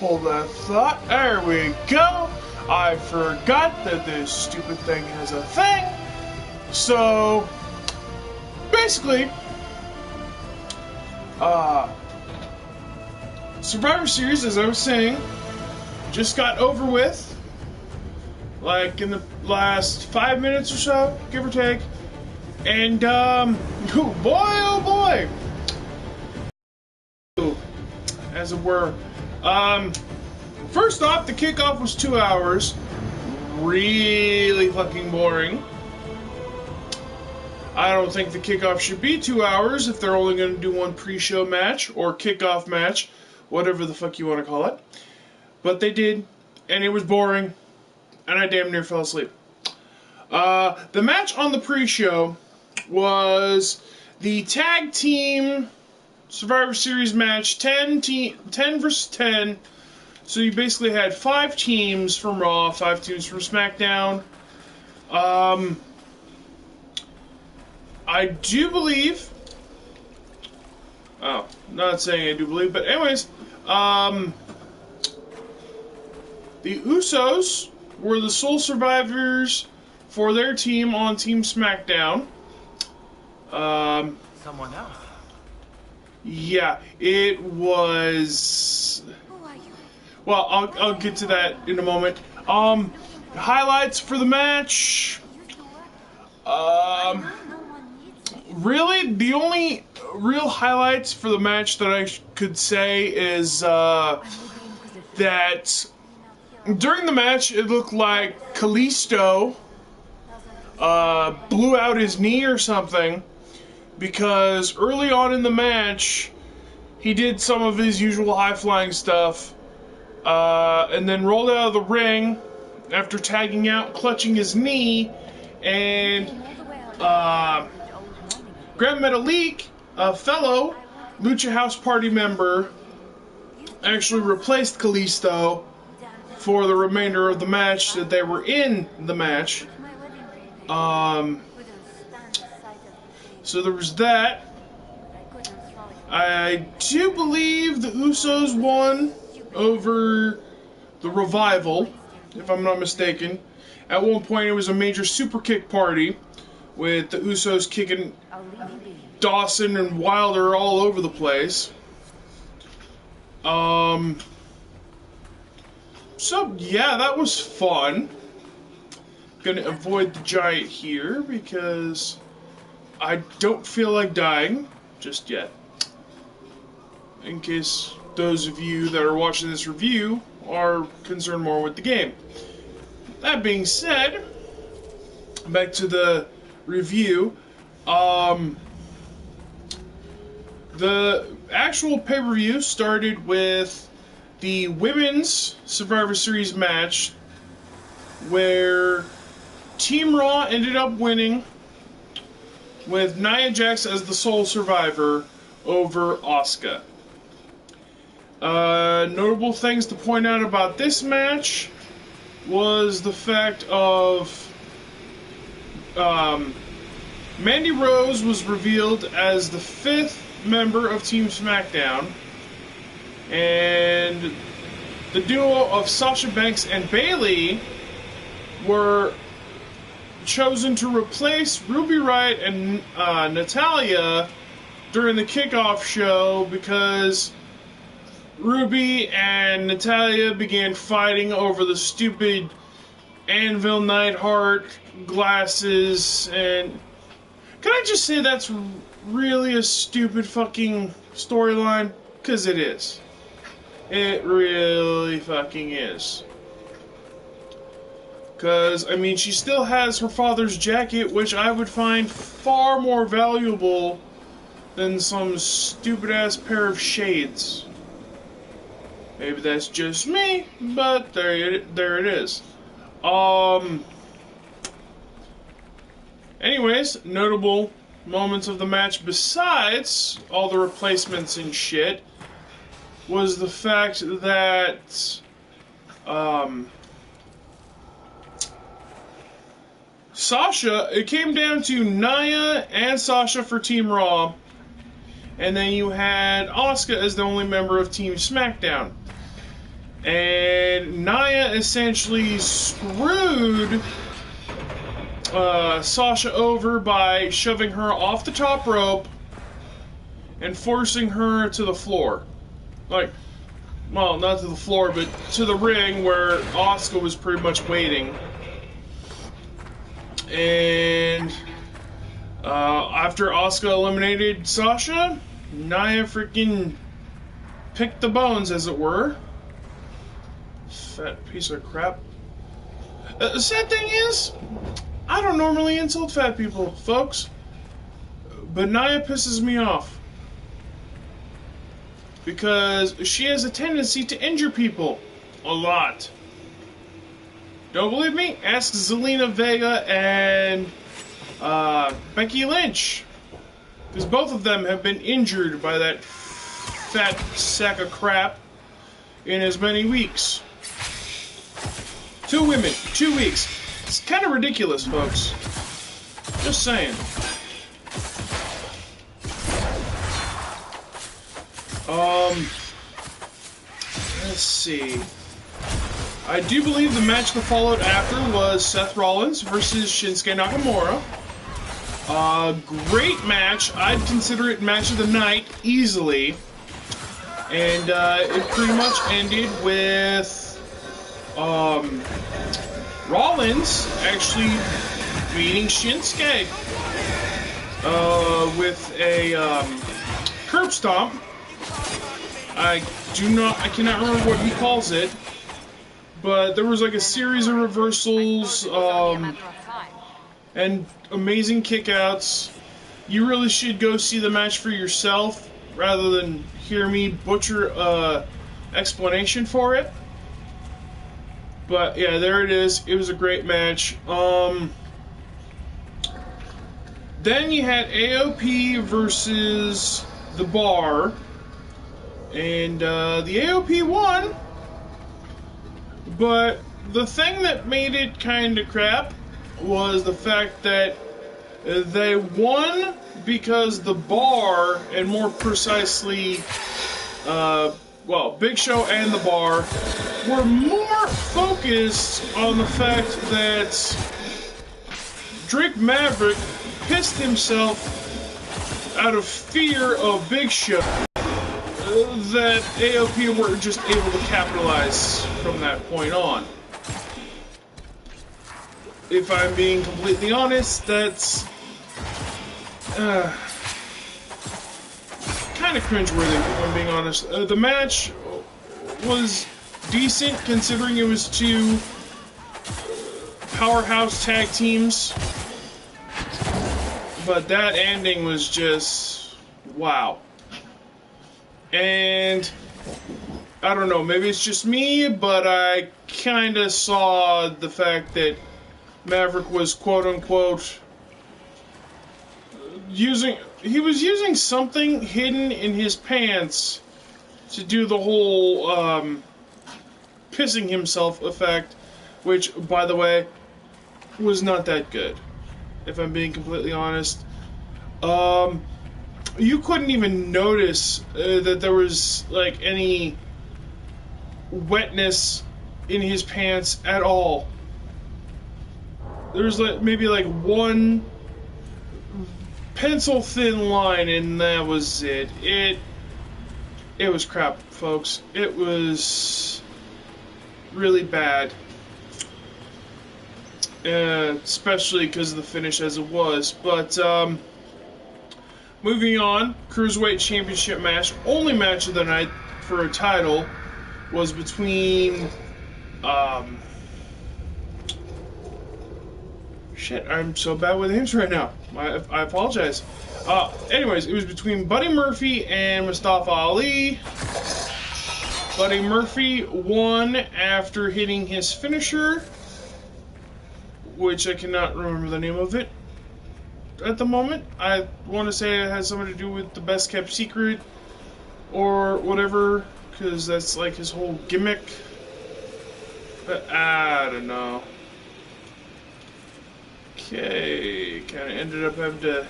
Hold that thought. There we go. I forgot that this stupid thing has a thing. So, basically, Survivor Series, as I was saying, just got over with. Like in the last 5 minutes or so, give or take. And, oh boy! As it were. First off, the kickoff was 2 hours. Really fucking boring. I don't think the kickoff should be 2 hours if they're only going to do one pre-show match or kickoff match, whatever the fuck you want to call it. But they did, and it was boring, and I damn near fell asleep. The match on the pre-show was the tag team Survivor Series match, 10 versus 10. So you basically had 5 teams from Raw, 5 teams from SmackDown. I do believe... Oh, not saying I do believe, but anyways, the Usos were the sole survivors for their team on Team SmackDown. Someone else. Yeah, it was... Well, I'll get to that in a moment. Highlights for the match. Really, the only real highlights for the match that I could say is that during the match, it looked like Kalisto blew out his knee or something, because early on in the match, he did some of his usual high-flying stuff, and then rolled out of the ring after tagging out, clutching his knee, and Grand Metalik, a fellow Lucha House Party member, actually replaced Kalisto for the remainder of the match that they were in the match. So there was that. I do believe the Usos won over the Revival, if I'm not mistaken. At one point it was a major super kick party with the Usos kicking Dawson and Wilder all over the place. So yeah, that was fun. Gonna avoid the giant here because I don't feel like dying just yet. In case those of you that are watching this review are concerned more with the game. That being said, back to the review. The actual pay-per-view started with the Women's Survivor Series match, where Team Raw ended up winning with Nia Jax as the sole survivor over Asuka. Notable things to point out about this match was the fact of Mandy Rose was revealed as the 5th member of Team SmackDown, and the duo of Sasha Banks and Bayley were chosen to replace Ruby Riott and Natalya during the kickoff show because Ruby and Natalya began fighting over the stupid Anvil Neidhart glasses, and can I just say that's really a stupid fucking storyline? Because it is. It really fucking is. Because, I mean, she still has her father's jacket, which I would find far more valuable than some stupid-ass pair of shades. Maybe that's just me, but there it is. Anyways, notable moments of the match besides all the replacements and shit was the fact that Sasha, it came down to Nia and Sasha for Team Raw, and then you had Asuka as the only member of Team SmackDown. And Nia essentially screwed Sasha over by shoving her off the top rope and forcing her to the floor. Like, well, not to the floor, but to the ring where Asuka was pretty much waiting. And after Asuka eliminated Sasha, Nia freaking picked the bones, as it were. Fat piece of crap. The sad thing is, I don't normally insult fat people, folks, but Nia pisses me off. Because she has a tendency to injure people a lot. Don't believe me? Ask Zelina Vega and Becky Lynch. Because both of them have been injured by that fat sack of crap in as many weeks. 2 women, 2 weeks. It's kind of ridiculous, folks. Just saying. Let's see. I do believe the match that followed after was Seth Rollins versus Shinsuke Nakamura. Great match. I'd consider it match of the night, easily. And, it pretty much ended with, Rollins actually beating Shinsuke, with a, curb stomp. I cannot remember what he calls it, but there was like a series of reversals, and amazing kickouts. You really should go see the match for yourself, rather than hear me butcher, explanation for it. But yeah, there it is. It was a great match. Then you had AOP versus The Bar. And the AOP won, but the thing that made it kind of crap was the fact that they won because The Bar, and more precisely, well, Big Show and The Bar, were more focused on the fact that Drake Maverick pissed himself out of fear of Big Show. That AOP were just able to capitalize from that point on. If I'm being completely honest, that's kind of cringeworthy, if I'm being honest. The match was decent, considering it was 2 powerhouse tag teams, but that ending was just wow. And I don't know, maybe it's just me, but I kind of saw the fact that Maverick was quote-unquote using something hidden in his pants to do the whole pissing himself effect, which, by the way, was not that good, if I'm being completely honest. You couldn't even notice that there was, like, any wetness in his pants at all. There was, like, maybe, like, one pencil-thin line, and that was it. It was crap, folks. It was really bad. Especially because of the finish as it was. But, moving on, Cruiserweight Championship match, only match of the night for a title, was between, shit, I'm so bad with names right now. I apologize. Anyways, it was between Buddy Murphy and Mustafa Ali. Buddy Murphy won after hitting his finisher, which I cannot remember the name of it at the moment. I want to say it has something to do with the Best Kept Secret or whatever, because that's like his whole gimmick. But I don't know. Okay, kind of ended up having to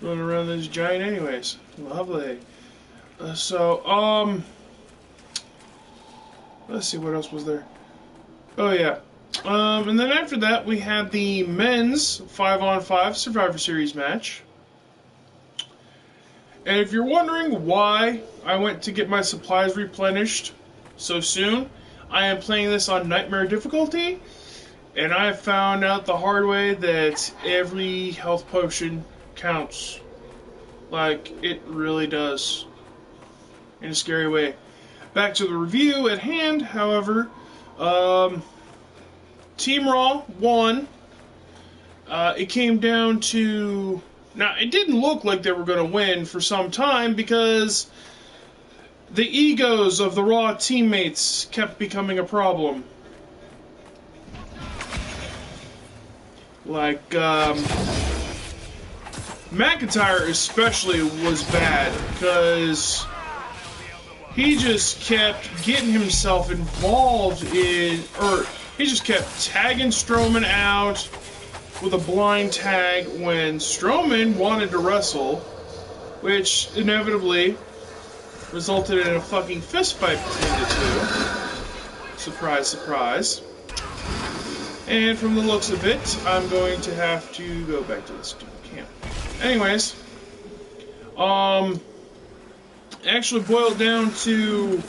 run around this giant anyways. Lovely. Let's see, what else was there? Oh, yeah. And then after that, we had the men's 5-on-5 Survivor Series match. And if you're wondering why I went to get my supplies replenished so soon, I am playing this on Nightmare difficulty, and I have found out the hard way that every health potion counts. Like, it really does. In a scary way. Back to the review at hand, however, Team Raw won. It came down to... Now, it didn't look like they were going to win for some time because the egos of the Raw teammates kept becoming a problem. Like, McIntyre especially was bad because he just kept getting himself involved in, or he just kept tagging Strowman out with a blind tag when Strowman wanted to wrestle, which inevitably resulted in a fucking fist fight between the two. Surprise, surprise. And from the looks of it, I'm going to have to go back to the stupid camp. Anyways, actually boiled down to,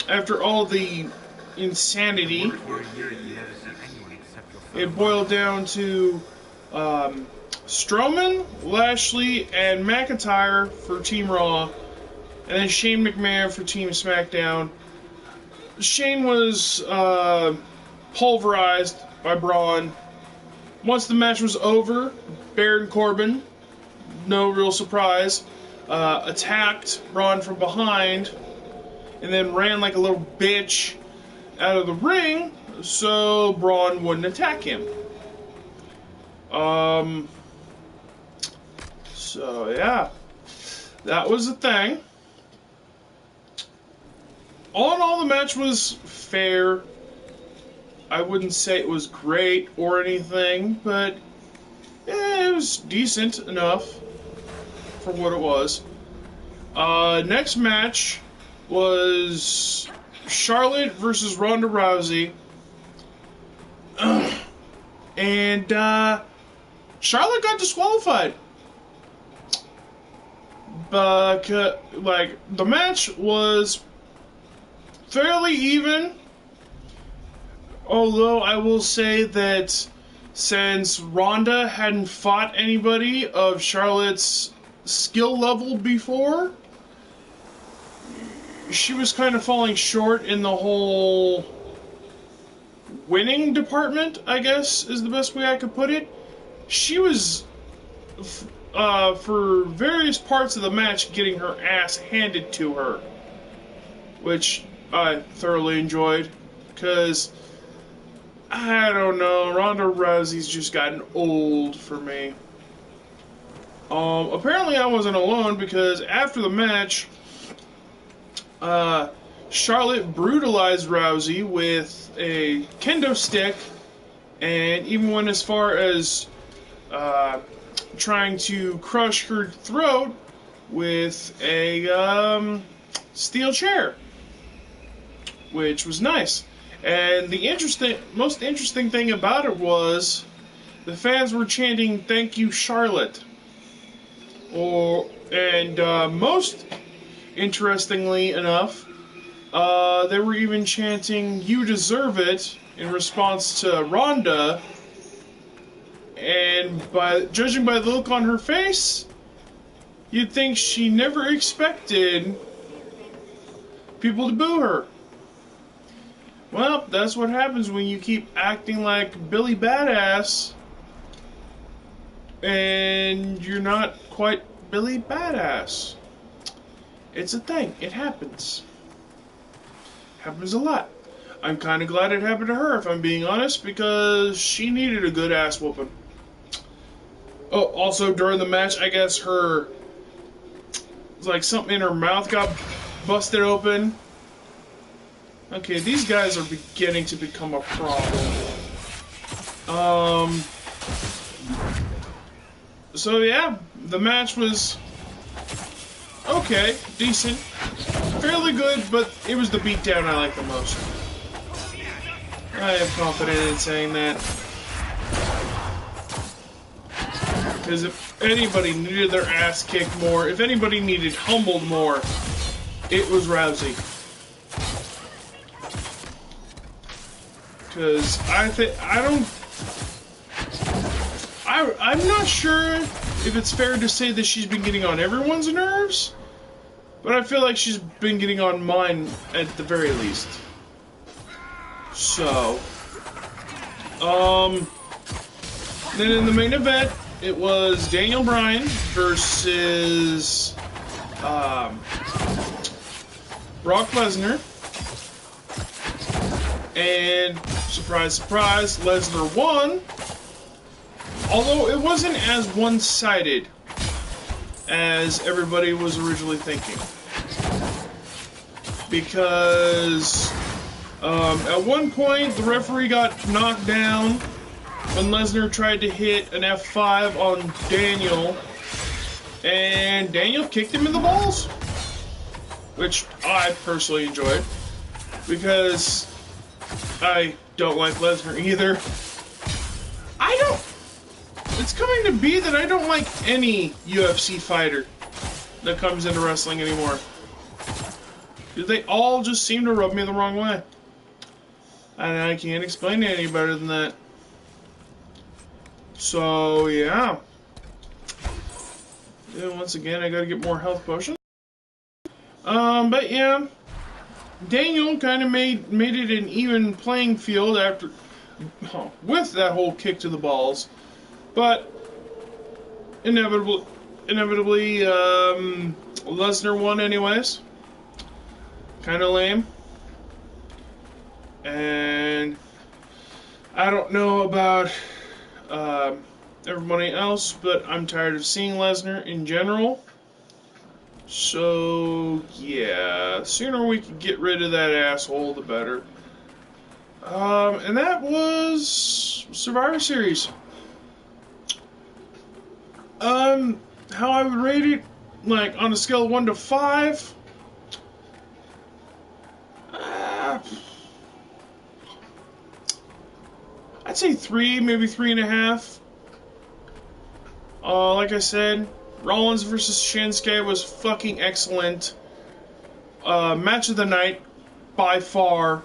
after all the insanity, it boiled down to Strowman, Lashley, and McIntyre for Team Raw, and then Shane McMahon for Team SmackDown. Shane was pulverized by Braun. Once the match was over, Baron Corbin, no real surprise, attacked Braun from behind, and then ran like a little bitch out of the ring, so Braun wouldn't attack him. So yeah, that was the thing. All in all, the match was fair. I wouldn't say it was great or anything, but it was decent enough for what it was. Next match was Charlotte versus Ronda Rousey. And Charlotte got disqualified. But the match was fairly even. Although I will say that since Ronda hadn't fought anybody of Charlotte's skill level before, she was kind of falling short in the whole winning department, I guess, is the best way I could put it. She was, for various parts of the match, getting her ass handed to her, which I thoroughly enjoyed, because, I don't know, Ronda Rousey's just gotten old for me. Apparently I wasn't alone, because after the match, Charlotte brutalized Rousey with a kendo stick, and even went as far as trying to crush her throat with a steel chair, which was nice. And the most interesting thing about it was the fans were chanting "Thank you, Charlotte," and most interestingly enough, they were even chanting "You deserve it" in response to Ronda. And judging by the look on her face, you'd think she never expected people to boo her. Well, that's what happens when you keep acting like Billy Badass and you're not quite Billy Badass. It's a thing. It happens. Happens a lot. I'm kind of glad it happened to her, if I'm being honest, because she needed a good ass whooping. Oh, also during the match, I guess something in her mouth got busted open. Okay, these guys are beginning to become a problem. So yeah, the match was okay, decent. fairly good, but it was the beatdown I liked the most. I am confident in saying that. Because if anybody needed their ass kicked more, if anybody needed humbled more, it was Rousey. Because I'm not sure if it's fair to say that she's been getting on everyone's nerves, but I feel like she's been getting on mine at the very least. So, then in the main event, it was Daniel Bryan versus Brock Lesnar. And surprise, surprise, Lesnar won. Although it wasn't as one-sided as everybody was originally thinking. Because at one point, the referee got knocked down when Lesnar tried to hit an F5 on Daniel. And Daniel kicked him in the balls. Which I personally enjoyed. Because I don't like Lesnar either. It's coming to be that I don't like any UFC fighter that comes into wrestling anymore. They all just seem to rub me the wrong way. And I can't explain it any better than that. So, yeah. And once again, I gotta get more health potions. But yeah. Daniel kind of made it an even playing field after with that whole kick to the balls, but inevitably, Lesnar won anyways. Kind of lame, and I don't know about everybody else, but I'm tired of seeing Lesnar in general. So, yeah, sooner we can get rid of that asshole, the better. And that was Survivor Series. How I would rate it, like, on a scale of 1 to 5, I'd say 3, maybe 3.5. Like I said, Rollins versus Shinsuke was fucking excellent. Match of the night, by far.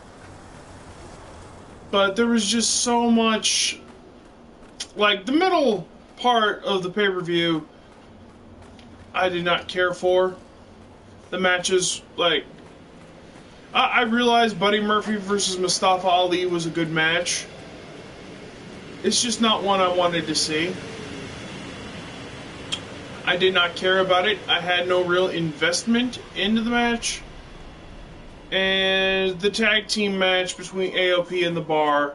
But there was just so much... Like, the middle part of the pay-per-view, I did not care for. The matches, like... I realized Buddy Murphy versus Mustafa Ali was a good match. It's just not one I wanted to see. I did not care about it. I had no real investment into the match. And the tag team match between AOP and The Bar,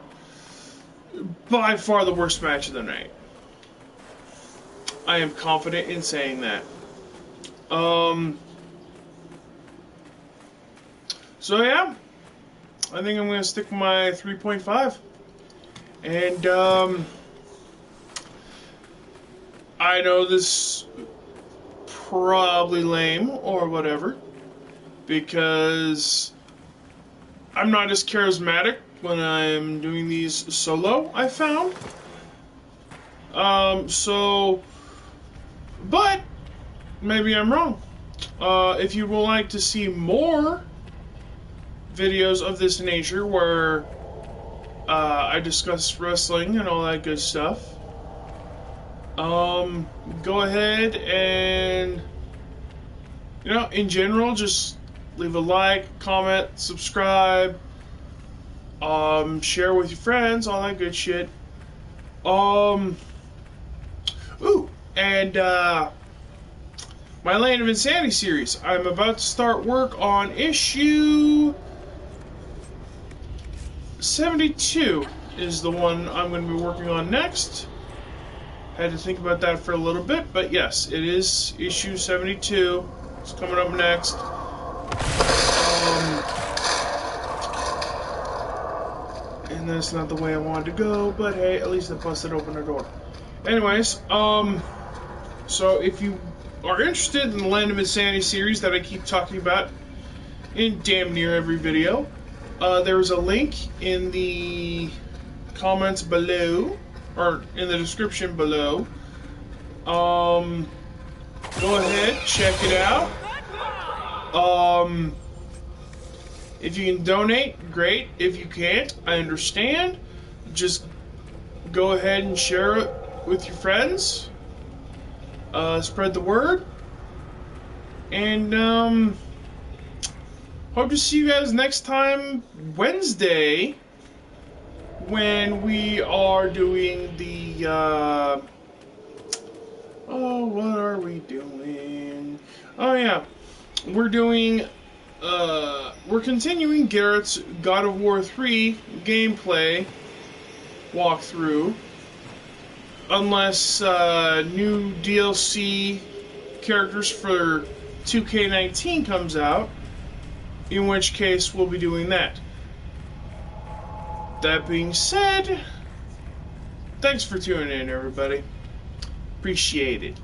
by far the worst match of the night. I am confident in saying that. So yeah, I think I'm going to stick with my 3.5. And, I know this probably lame or whatever, because I'm not as charismatic when I'm doing these solo, I found. But maybe I'm wrong. If you would like to see more videos of this nature where I discuss wrestling and all that good stuff, go ahead and, you know, in general, just leave a like, comment, subscribe, share with your friends, all that good shit. And my Land of Insanity series. I'm about to start work on issue 72 is the one I'm going to be working on next. Had to think about that for a little bit, but yes, it is issue 72. It's coming up next. And that's not the way I wanted to go, but hey, at least I busted open the door. Anyways, so if you are interested in the Land of Insanity series that I keep talking about, in damn near every video. There's a link in the comments below, or in the description below. Go ahead, check it out. If you can donate, great. If you can't, I understand. Just go ahead and share it with your friends. Spread the word. And, hope to see you guys next time, Wednesday, when we are doing the, oh, what are we doing? Oh, yeah. We're doing, we're continuing Garrett's God of War 3 gameplay walkthrough. Unless, new DLC characters for 2K19 comes out, in which case we'll be doing that. That being said, thanks for tuning in, everybody. Appreciate it.